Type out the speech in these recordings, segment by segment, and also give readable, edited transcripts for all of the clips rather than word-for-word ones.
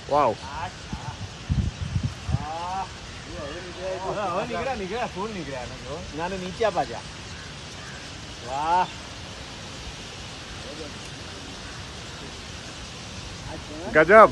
Wow. Gajab.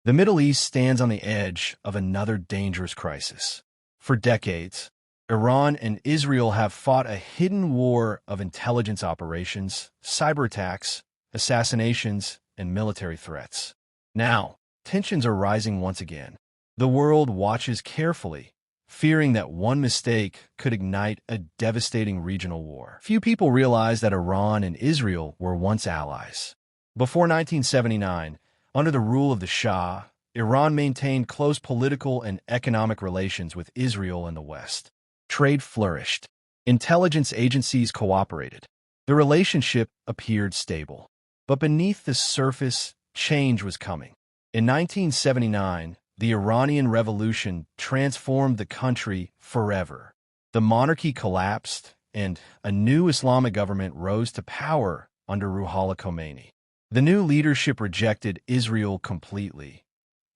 The Middle East stands on the edge of another dangerous crisis. For decades, Iran and Israel have fought a hidden war of intelligence operations, cyber attacks, assassinations, and military threats. Now, tensions are rising once again. The world watches carefully, fearing that one mistake could ignite a devastating regional war. Few people realize that Iran and Israel were once allies. Before 1979, under the rule of the Shah, Iran maintained close political and economic relations with Israel and the West. Trade flourished. Intelligence agencies cooperated. The relationship appeared stable. But beneath the surface, change was coming. In 1979, the Iranian Revolution transformed the country forever. The monarchy collapsed, and a new Islamic government rose to power under Ruhollah Khomeini. The new leadership rejected Israel completely,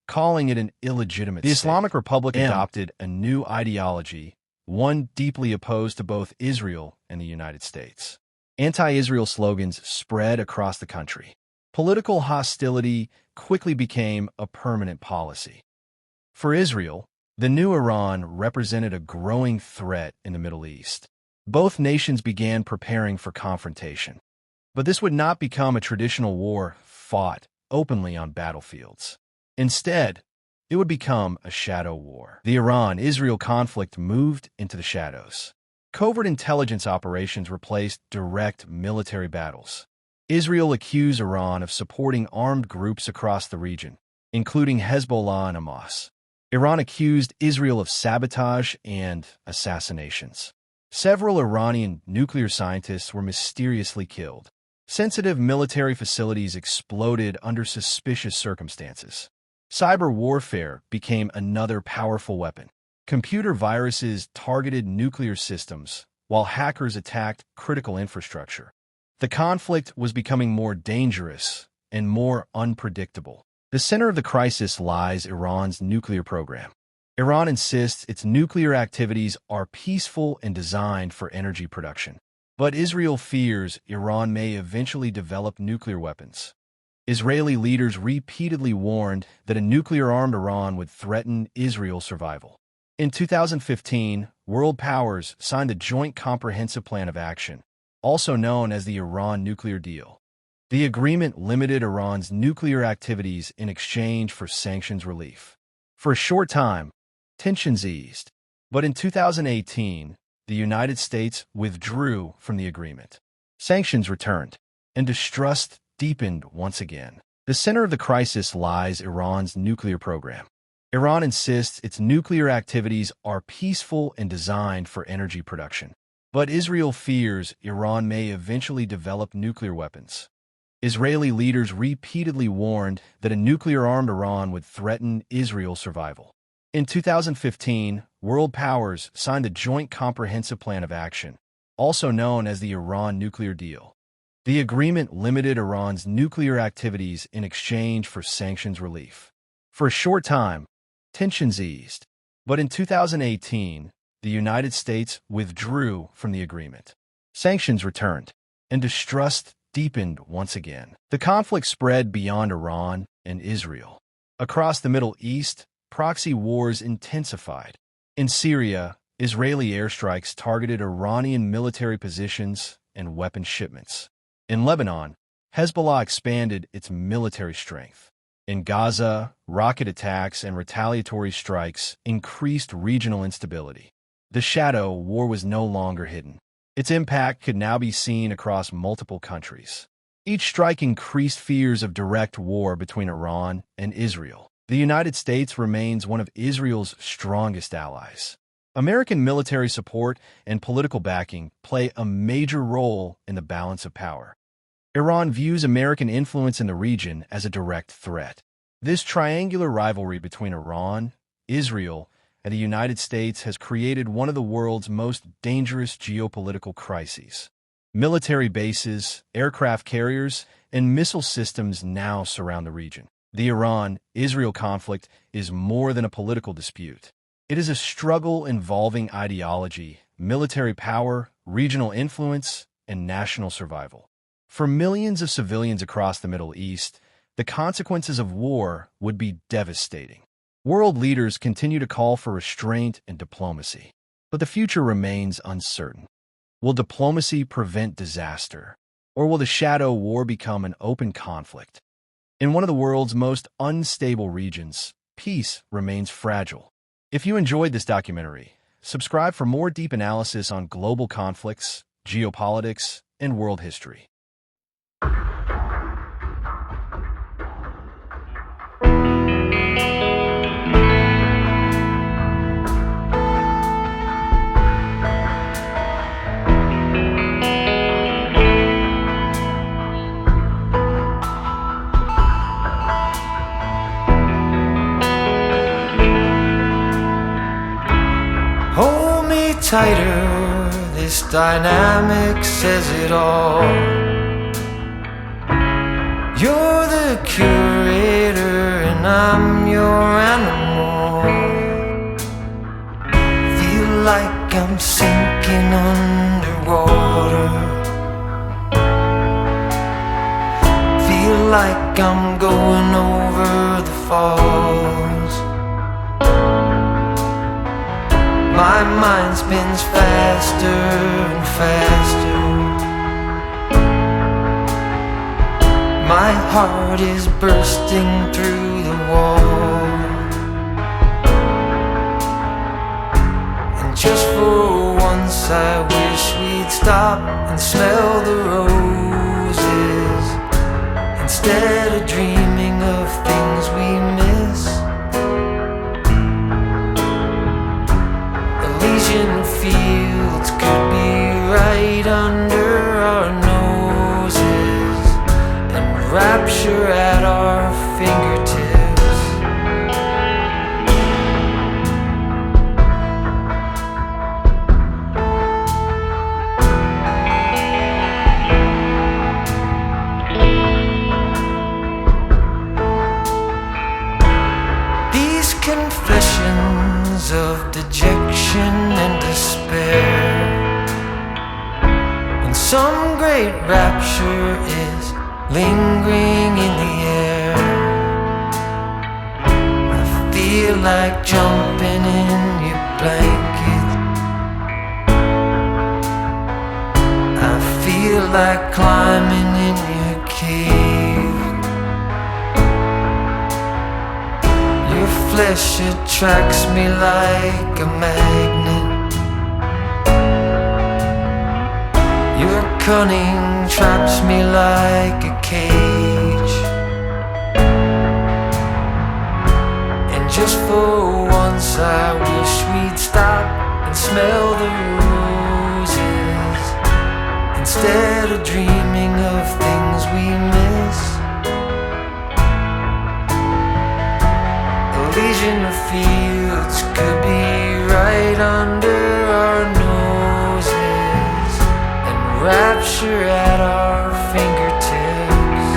calling it an illegitimate state. The Islamic Republic adopted a new ideology, one deeply opposed to both Israel and the United States. Anti-Israel slogans spread across the country. Political hostility quickly became a permanent policy. For Israel, the new Iran represented a growing threat in the Middle East. Both nations began preparing for confrontation. But this would not become a traditional war fought openly on battlefields. Instead, it would become a shadow war. The Iran-Israel conflict moved into the shadows. Covert intelligence operations replaced direct military battles. Israel accused Iran of supporting armed groups across the region, including Hezbollah and Hamas. Iran accused Israel of sabotage and assassinations. Several Iranian nuclear scientists were mysteriously killed. Sensitive military facilities exploded under suspicious circumstances. Cyber warfare became another powerful weapon. Computer viruses targeted nuclear systems, while hackers attacked critical infrastructure. The conflict was becoming more dangerous and more unpredictable. The center of the crisis lies Iran's nuclear program. Iran insists its nuclear activities are peaceful and designed for energy production. But Israel fears Iran may eventually develop nuclear weapons. Israeli leaders repeatedly warned that a nuclear-armed Iran would threaten Israel's survival. In 2015, world powers signed the Joint Comprehensive Plan of Action, also known as the Iran Nuclear Deal. The agreement limited Iran's nuclear activities in exchange for sanctions relief. For a short time, tensions eased. But in 2018, the United States withdrew from the agreement. Sanctions returned, and distrust deepened once again. The center of the crisis lies Iran's nuclear program. Iran insists its nuclear activities are peaceful and designed for energy production. But Israel fears Iran may eventually develop nuclear weapons. Israeli leaders repeatedly warned that a nuclear-armed Iran would threaten Israel's survival. In 2015, world powers signed the Joint Comprehensive Plan of Action, also known as the Iran Nuclear Deal. The agreement limited Iran's nuclear activities in exchange for sanctions relief. For a short time, tensions eased, but in 2018, the United States withdrew from the agreement. Sanctions returned, and distrust deepened once again. The conflict spread beyond Iran and Israel. Across the Middle East, proxy wars intensified. In Syria, Israeli airstrikes targeted Iranian military positions and weapon shipments. In Lebanon, Hezbollah expanded its military strength. In Gaza, rocket attacks and retaliatory strikes increased regional instability. The shadow war was no longer hidden. Its impact could now be seen across multiple countries. Each strike increased fears of direct war between Iran and Israel. The United States remains one of Israel's strongest allies. American military support and political backing play a major role in the balance of power. Iran views American influence in the region as a direct threat. This triangular rivalry between Iran, Israel, and the United States has created one of the world's most dangerous geopolitical crises. Military bases, aircraft carriers, and missile systems now surround the region. The Iran-Israel conflict is more than a political dispute. It is a struggle involving ideology, military power, regional influence, and national survival. For millions of civilians across the Middle East, the consequences of war would be devastating. World leaders continue to call for restraint and diplomacy, but the future remains uncertain. Will diplomacy prevent disaster, or will the shadow war become an open conflict? In one of the world's most unstable regions, peace remains fragile. If you enjoyed this documentary, subscribe for more deep analysis on global conflicts, geopolitics, and world history. Hold me tighter, this dynamic says it all. You're the curator and I'm your animal. Feel like I'm sinking underwater. Feel like I'm going over the falls. My mind spins faster and faster. My heart is bursting through the wall. And just for once I wish we'd stop and smell the roses, instead of dreaming of things we miss. Elysian fields could be right under our noses, and rapture at our fingertips. These confessions of dejection and despair, when some great rapture is lingering in the air, I feel like jumping in your blanket. I feel like climbing in your cave. Your flesh attracts me like a magnet. Your cunning traps me like a cage. And just for once I wish we'd stop and smell the roses, instead of dreaming of things we miss. Elysian fields could be right under our noses, and rapture at our fingertips.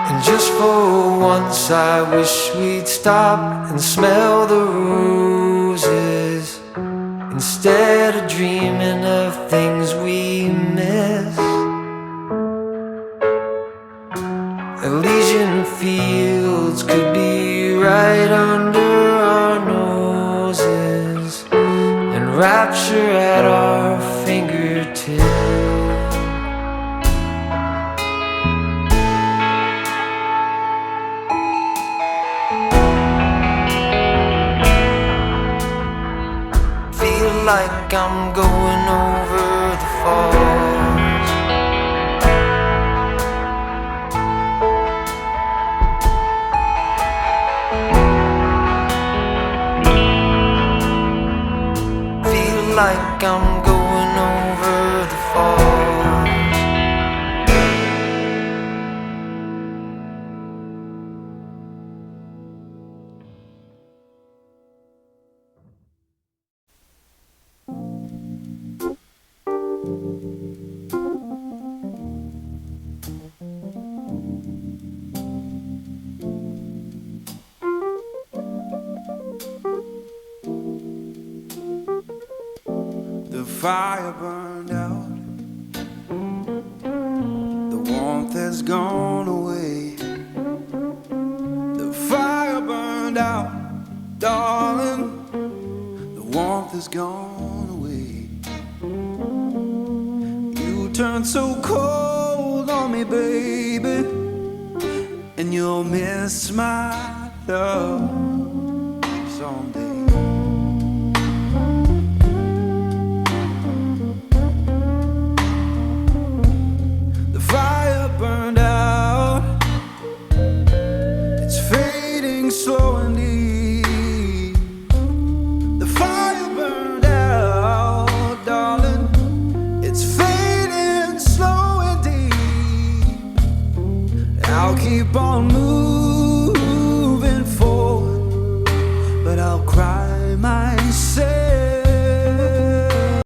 And just for once I wish we'd stop and smell the roses, instead of dreaming of things we miss. Elysian fields could be right under our noses, and rapture at our fingertips. Like I'm going over the falls. Feel like I'm going over the falls. The fire burned out, the warmth has gone away. The fire burned out, darling, the warmth has gone away. You turned so cold on me, baby, and you'll miss my love someday. Fire burned out, it's fading slow and deep. The fire burned out, darling, it's fading slow and deep. I'll keep on moving